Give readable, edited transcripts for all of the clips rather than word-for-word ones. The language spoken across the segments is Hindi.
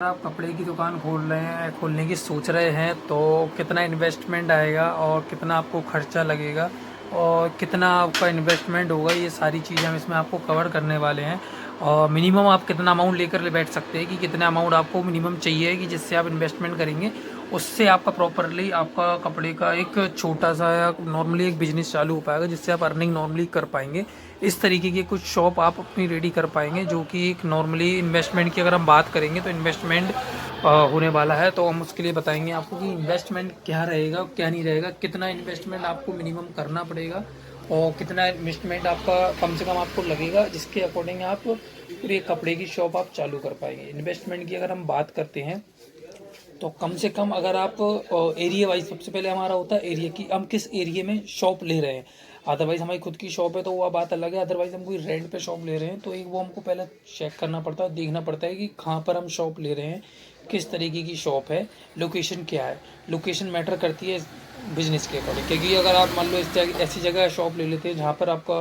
आप कपड़े की दुकान खोल रहे हैं, खोलने की सोच रहे हैं तो कितना इन्वेस्टमेंट आएगा और कितना आपको खर्चा लगेगा और कितना आपका इन्वेस्टमेंट होगा, ये सारी चीज़ें हम इसमें आपको कवर करने वाले हैं। और मिनिमम आप कितना अमाउंट लेकर बैठ सकते हैं कि कितना अमाउंट आपको मिनिमम चाहिए कि जिससे आप इन्वेस्टमेंट करेंगे उससे आपका प्रॉपरली आपका कपड़े का एक छोटा सा या नॉर्मली एक बिजनेस चालू हो पाएगा, जिससे आप अर्निंग नॉर्मली कर पाएंगे। इस तरीके की कुछ शॉप आप अपनी रेडी कर पाएंगे, जो कि एक नॉर्मली इन्वेस्टमेंट की अगर हम बात करेंगे तो इन्वेस्टमेंट होने वाला है। तो हम उसके लिए बताएंगे आपको कि इन्वेस्टमेंट क्या रहेगा क्या नहीं रहेगा, कितना इन्वेस्टमेंट आपको मिनिमम करना पड़ेगा और कितना इन्वेस्टमेंट आपका कम से कम आपको लगेगा, जिसके अकॉर्डिंग आप पूरे कपड़े की शॉप आप चालू कर पाएंगे। इन्वेस्टमेंट की अगर हम बात करते हैं तो कम से कम अगर आप एरिया वाइज, सबसे पहले हमारा होता है एरिया की, हम किस एरिया में शॉप ले रहे हैं। अदरवाइज हमारी खुद की शॉप है तो वो बात अलग है, अदरवाइज हम कोई रेंट पे शॉप ले रहे हैं तो एक वो हमको पहले चेक करना पड़ता है, देखना पड़ता है कि कहाँ पर हम शॉप ले रहे हैं, किस तरीके की शॉप है, लोकेशन क्या है। लोकेशन मैटर करती है बिजनेस के अकॉर्डिंग, क्योंकि अगर आप मान लो ऐसी जगह शॉप ले लेते हैं जहाँ पर आपका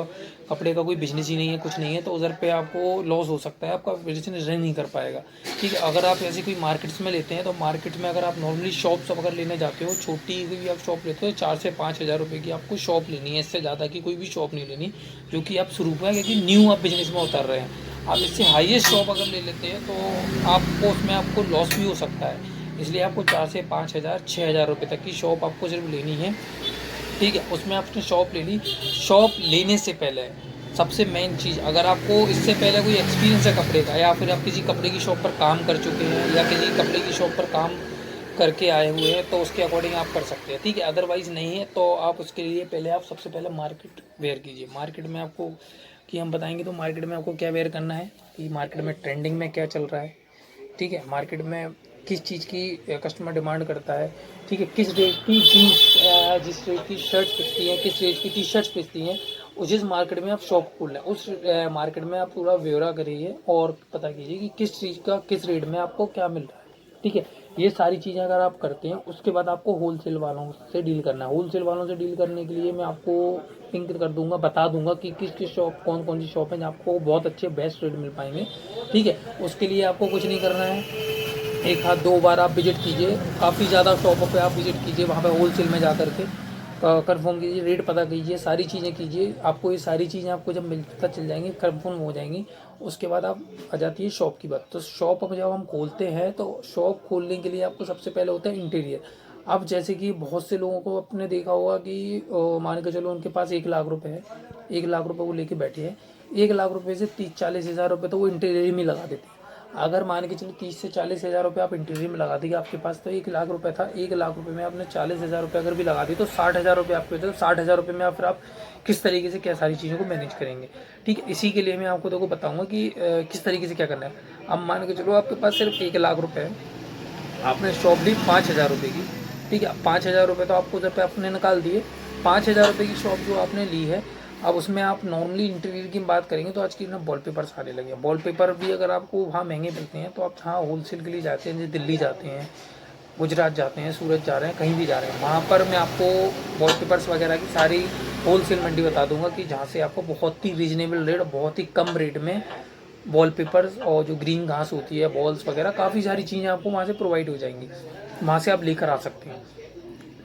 कपड़े का कोई बिजनेस ही नहीं है, कुछ नहीं है, तो उधर पे आपको लॉस हो सकता है, आपका बिजनेस रन नहीं कर पाएगा। ठीक है, अगर आप ऐसी कोई मार्केट्स में लेते हैं तो मार्केट में अगर आप नॉर्मली शॉप्स अगर लेने जाते हो, छोटी भी आप शॉप लेते हो 4 से 5 हज़ार रुपये की आपको शॉप लेनी है, इससे ज़्यादा की कोई भी शॉप नहीं लेनी, जो कि आप शुरू में, क्योंकि न्यू आप बिजनेस में उतर रहे हैं। आप इससे हाईएस्ट शॉप अगर ले लेते हैं तो आपको उसमें आपको लॉस भी हो सकता है, इसलिए आपको 4 से 5 हज़ार 6 हज़ार रुपये तक की शॉप आपको सिर्फ लेनी है। ठीक है, उसमें आपने शॉप ले ली। शॉप लेने से पहले सबसे मेन चीज़, अगर आपको इससे पहले कोई एक्सपीरियंस है कपड़े का, या फिर आप किसी कपड़े की शॉप पर काम कर चुके हैं या किसी कपड़े की शॉप पर काम करके आए हुए हैं तो उसके अकॉर्डिंग आप कर सकते हैं। ठीक है, अदरवाइज़ नहीं है तो आप उसके लिए पहले आप सबसे पहले मार्केट वेयर कीजिए। मार्केट में आपको कि हम बताएंगे तो मार्केट में आपको क्या वेयर करना है, कि मार्केट में ट्रेंडिंग में क्या चल रहा है। ठीक है, मार्केट में किस चीज़ की कस्टमर डिमांड करता है। ठीक है, किस रेट की जीन्स, जिस रेट की शर्ट पिचती हैं, किस रेट की टी शर्ट्स पिचती हैं, जिस मार्केट में आप शॉप खोल रहे हैं उस मार्केट में आप पूरा ब्यौरा करिए और पता कीजिए कि किस चीज़ का किस रेट में आपको क्या मिल रहा है। ठीक है, ये सारी चीज़ें अगर आप करते हैं उसके बाद आपको होलसेल वालों से डील करना है। होलसेल वालों से डील करने के लिए मैं आपको लिंक कर दूंगा, बता दूंगा कि किस किस शॉप, कौन कौन सी शॉप है जहाँ आपको बहुत अच्छे बेस्ट रेट मिल पाएंगे। ठीक है, उसके लिए आपको कुछ नहीं करना है, एक हाथ 2 बार आप विजिट कीजिए, काफ़ी ज़्यादा शॉपों पे आप विजिट कीजिए, वहाँ पे होलसेल में जा कर के कंफर्म कीजिए, रेट पता कीजिए, सारी चीज़ें कीजिए। आपको ये सारी चीज़ें आपको जब मिलता चल जाएंगी, कंफर्म हो जाएंगी, उसके बाद आप आ जाती है शॉप की बात। तो शॉप अब जब हम खोलते हैं तो शॉप खोलने के लिए आपको सबसे पहले होता है इंटीरियर। अब जैसे कि बहुत से लोगों को आपने देखा होगा कि मान के चलो उनके पास 1 लाख रुपए है, 1 लाख रुपए वो लेके बैठे हैं, 1 लाख रुपए से 30-40 हज़ार रुपये तो वो इंटीरियर में लगा देते हैं। अगर मान के चलो 30 से 40 हज़ार रुपये आप इंटीरियर में लगा देंगे, आपके पास तो 1 लाख रुपए था, 1 लाख रुपए में आपने 40 हज़ार रुपये अगर भी लगा दी तो 60 हज़ार रुपये आपके होते हैं। 60 हज़ार रुपये में फिर आप किस तरीके से क्या सारी चीज़ों को मैनेज करेंगे। ठीक है, इसी के लिए मैं आपको देखो बताऊंगा कि किस तरीके से क्या करना है। अब मान के चलो आपके पास सिर्फ 1 लाख रुपये है, आपने शॉप ली 5 हज़ार रुपये की। ठीक है, 5 हज़ार रुपये तो आपको उधर पे आपने निकाल दिए। 5 हज़ार रुपये की शॉप जो आपने ली है, अब उसमें आप नॉर्मली इंटीरियर की बात करेंगे तो आज की ना वॉलपेपर्स आने लगे हैं। वॉलपेपर भी अगर आपको वहाँ महंगे मिलते हैं तो आप जहाँ होलसेल के लिए जाते हैं, जैसे दिल्ली जाते हैं, गुजरात जाते हैं, सूरत जा रहे हैं, कहीं भी जा रहे हैं, वहाँ पर मैं आपको वॉलपेपर्स वगैरह की सारी होलसेल मंडी बता दूंगा कि जहाँ से आपको बहुत ही रीजनेबल रेट, बहुत ही कम रेट में वॉलपेपर्स और जो ग्रीन घास होती है, बॉल्स वगैरह, काफ़ी सारी चीज़ें आपको वहाँ से प्रोवाइड हो जाएंगी, वहाँ से आप लेकर आ सकते हैं।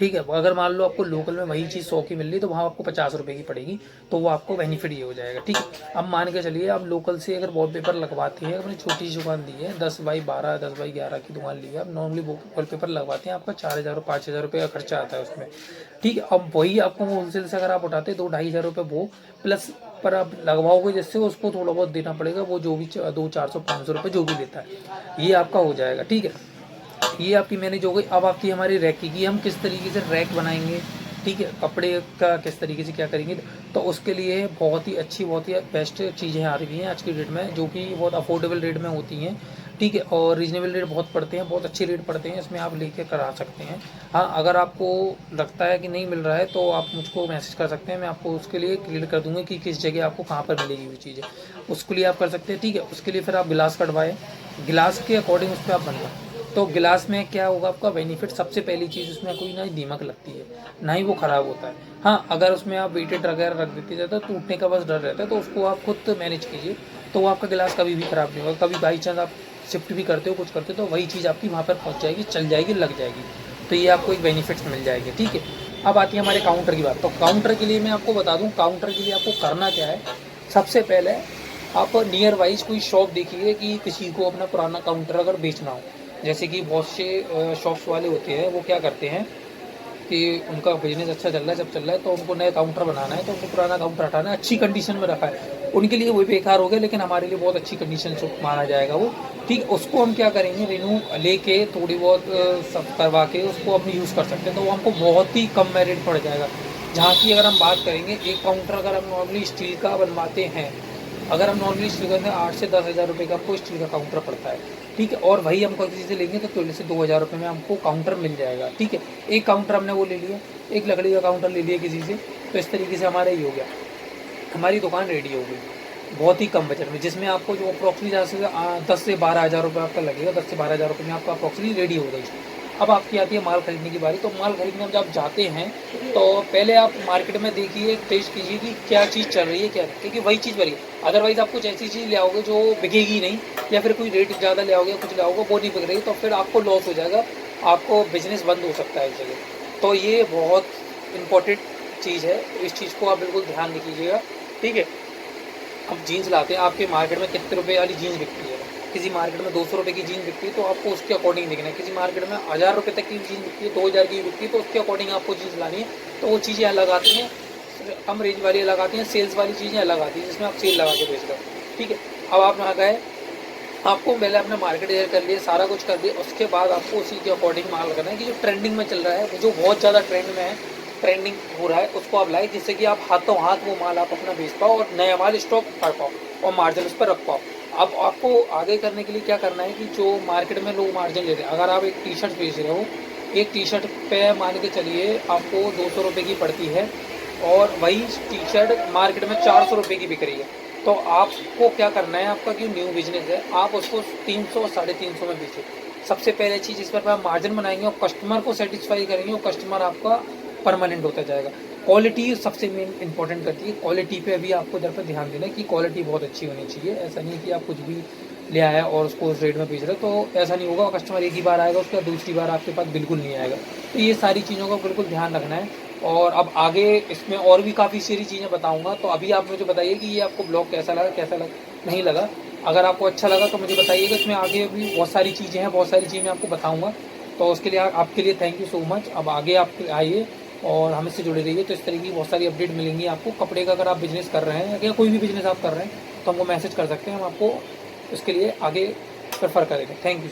ठीक है, अगर मान लो आपको लोकल में वही चीज़ 100 की मिल रही तो वहाँ आपको 50 रुपये की पड़ेगी, तो वो आपको बेनिफिट ये हो जाएगा। ठीक है, अब मान के चलिए आप लोकल से अगर वॉलपेपर लगवाते हैं, अपनी छोटी सी दुकान दी है, 10x12, 10x11 की दुकान ली है, आप नॉर्मली वॉलपेपर लगवाते हैं, आपका 4 हज़ार 5 हज़ार रुपये का खर्चा आता है उसमें। ठीक है, अब वही आपको होलसेल से अगर आप उठाते 2-2.5 हज़ार रुपये वो प्लस पर आप लगवाओगे, जिससे उसको थोड़ा बहुत देना पड़ेगा, वो जो भी 200-400-500 रुपये जो भी लेता है, ये आपका हो जाएगा। ठीक है, ये आपकी मैनेज हो गई। अब आती है हमारी रैक की, हम किस तरीके से रैक बनाएंगे। ठीक है, कपड़े का किस तरीके से क्या करेंगे, तो उसके लिए बहुत ही अच्छी, बहुत ही बेस्ट चीज़ें आ रही हैं आज की डेट में, जो कि बहुत अफोर्डेबल रेट में होती हैं। ठीक है, और रीजनेबल रेट बहुत पड़ते हैं, बहुत अच्छे रेट पड़ते हैं, इसमें आप लेके करा सकते हैं। हाँ, अगर आपको लगता है कि नहीं मिल रहा है तो आप मुझको मैसेज कर सकते हैं, मैं आपको उसके लिए क्लियर कर दूंगा कि किस जगह आपको कहाँ पर मिलेगी वो चीज़ें, उसके लिए आप कर सकते हैं। ठीक है, उसके लिए फिर आप गिलास कटवाएँ, गिलास के अकॉर्डिंग उस पर आप बनवाएं। तो गिलास में क्या होगा आपका बेनिफिट, सबसे पहली चीज़ उसमें कोई ना दीमक लगती है, ना ही वो ख़राब होता है। हाँ, अगर उसमें आप वेटेड वगैरह रख देते हैं तो टूटने का बस डर रहता है, तो उसको आप खुद मैनेज कीजिए, तो वो आपका गिलास कभी भी ख़राब नहीं होगा। कभी बाई चांस आप शिफ्ट भी करते हो, कुछ करते हो, तो वही चीज़ आपकी वहाँ पर पहुँच जाएगी, चल जाएगी, लग जाएगी। तो ये आपको एक बेनिफिट्स मिल जाएगी, ठीक है। अब आती है हमारे काउंटर की बात। तो काउंटर के लिए मैं आपको बता दूँ, काउंटर के लिए आपको करना क्या है। सबसे पहले आप नियर वाइज कोई शॉप देखिए कि किसी को अपना पुराना काउंटर अगर बेचना हो। जैसे कि बहुत से शॉप्स वाले होते हैं, वो क्या करते हैं कि उनका बिजनेस अच्छा चल रहा है, जब चल रहा है तो उनको नया काउंटर बनाना है, तो उनको पुराना काउंटर हटाना है, अच्छी कंडीशन में रखा है, उनके लिए वो बेकार हो गया, लेकिन हमारे लिए बहुत अच्छी कंडीशन से माना जाएगा वो, ठीक। उसको हम क्या करेंगे, रिन्यू लेके थोड़ी बहुत सब करवा के उसको अपनी यूज़ कर सकते हैं, तो वो हमको बहुत ही कम में रेट पड़ जाएगा। जहाँ की अगर हम बात करेंगे, एक काउंटर अगर हम नॉर्मली स्टील का बनवाते हैं, अगर हम नॉर्मली स्टील का 8 से 10 हज़ार रुपये का आपको स्टील का काउंटर पड़ता है, ठीक है। और वही हम किसी से लेंगे तो 1.5 से 2 हज़ार रुपये में हमको काउंटर मिल जाएगा, ठीक है। एक काउंटर हमने वो ले लिया, एक लकड़ी का काउंटर ले लिया किसी से, तो इस तरीके से हमारा ये हो गया, हमारी दुकान रेडी हो गई बहुत ही कम बजट में, जिसमें आपको जो अप्रोक्सीमेटली जहाँ से 10 से 12 हज़ार रुपये आपका लगेगा, 10 से 12 हज़ार रुपये में आपका अप्रोक्सीमेटली रेडी हो गई। अब आपकी आती है माल खरीदने की बारी। तो माल खरीदने में जब आप जाते हैं तो पहले आप मार्केट में देखिए, टेस्ट कीजिए कि क्या चीज़ चल रही है, क्या नहीं, क्योंकि वही चीज़ बढ़िए। अदरवाइज़ आप कुछ ऐसी चीज़ ले आओगे जो बिकेगी नहीं, या फिर कोई रेट ज़्यादा ले आओगे, कुछ ले आओगे वो नहीं बिक रही, तो फिर आपको लॉस हो जाएगा, आपको बिजनेस बंद हो सकता है इस जगह। तो ये बहुत इंपॉर्टेंट चीज़ है, इस चीज़ को आप बिल्कुल ध्यान रखिएगा, ठीक है। अब जीन्स लाते हैं, आपके मार्केट में कितने रुपए वाली जीन्स बिकती है, किसी मार्केट में 200 रुपये की जीन्स बिकती है, तो आपको उसके अकॉर्डिंग देखना है। किसी मार्केट में 1000 रुपये तक की जीन्स बिकती है, 2000 की बिकती है, तो उसके अकॉर्डिंग आपको जीन्स लानी है। तो वो चीज़ें अलग आती हैं, कम रेंज वाली अलग आती हैं, सेल्स वाली चीज़ें अलग आती हैं, जिसमें आप सेल लगा के बेच रहे हो, ठीक है। अब आप यहाँ गए, आपको पहले अपना मार्केट एयर कर लिया, सारा कुछ कर दिया, उसके बाद आपको उसी के अकॉर्डिंग माल करना है कि जो ट्रेंडिंग में चल रहा है, जो बहुत ज़्यादा ट्रेंड में है, ट्रेंडिंग हो रहा है, उसको आप लाए, जिससे कि आप हाथों हाथ वो माल आप अपना बेच पाओ और नया माल स्टॉक कर पाओ और मार्जिन उस पर रख पाओ। अब आपको आगे करने के लिए क्या करना है कि जो मार्केट में लोग मार्जिन ले रहे हैं, अगर आप एक टी शर्ट बेच रहे हो, एक टी शर्ट पे मान के चलिए आपको 200 रुपये की पड़ती है, और वही टी शर्ट मार्केट में 400 रुपये की बिक रही है, तो आपको क्या करना है, आपका जो न्यू बिजनेस है, आप उसको 300 350 में बेचो। सबसे पहले चीज़ इस पर आप मार्जिन बनाएंगे और कस्टमर को सेटिस्फाई करेंगे, और कस्टमर आपका परमानेंट होता जाएगा। क्वालिटी सबसे मेन इंपॉर्टेंट करती है, क्वालिटी पे अभी आपको इधर पर ध्यान देना है कि क्वालिटी बहुत अच्छी होनी चाहिए। ऐसा नहीं कि आप कुछ भी ले आया और उसको उस रेट में बेच रहे, तो ऐसा नहीं होगा। कस्टमर एक ही बार आएगा, उसके बाद दूसरी बार आपके पास बिल्कुल नहीं आएगा। तो ये सारी चीज़ों का बिल्कुल ध्यान रखना है। और अब आगे इसमें और भी काफ़ी सारी चीज़ें बताऊंगा, तो अभी आप मुझे बताइए कि ये आपको ब्लॉग कैसा लगा, कैसा नहीं लगा। अगर आपको अच्छा लगा तो मुझे बताइएगा, इसमें आगे भी बहुत सारी चीज़ें हैं, बहुत सारी चीज़ें मैं आपको बताऊँगा। तो उसके लिए आपके लिए थैंक यू सो मच। अब आगे आप आइए और हमसे जुड़े रहिए, तो इस तरह की बहुत सारी अपडेट मिलेंगी आपको। कपड़े का अगर आप बिज़नेस कर रहे हैं या कोई भी बिज़नेस आप कर रहे हैं, तो हमको मैसेज कर सकते हैं, हम आपको उसके लिए आगे प्रेफर करेंगे। Thank you.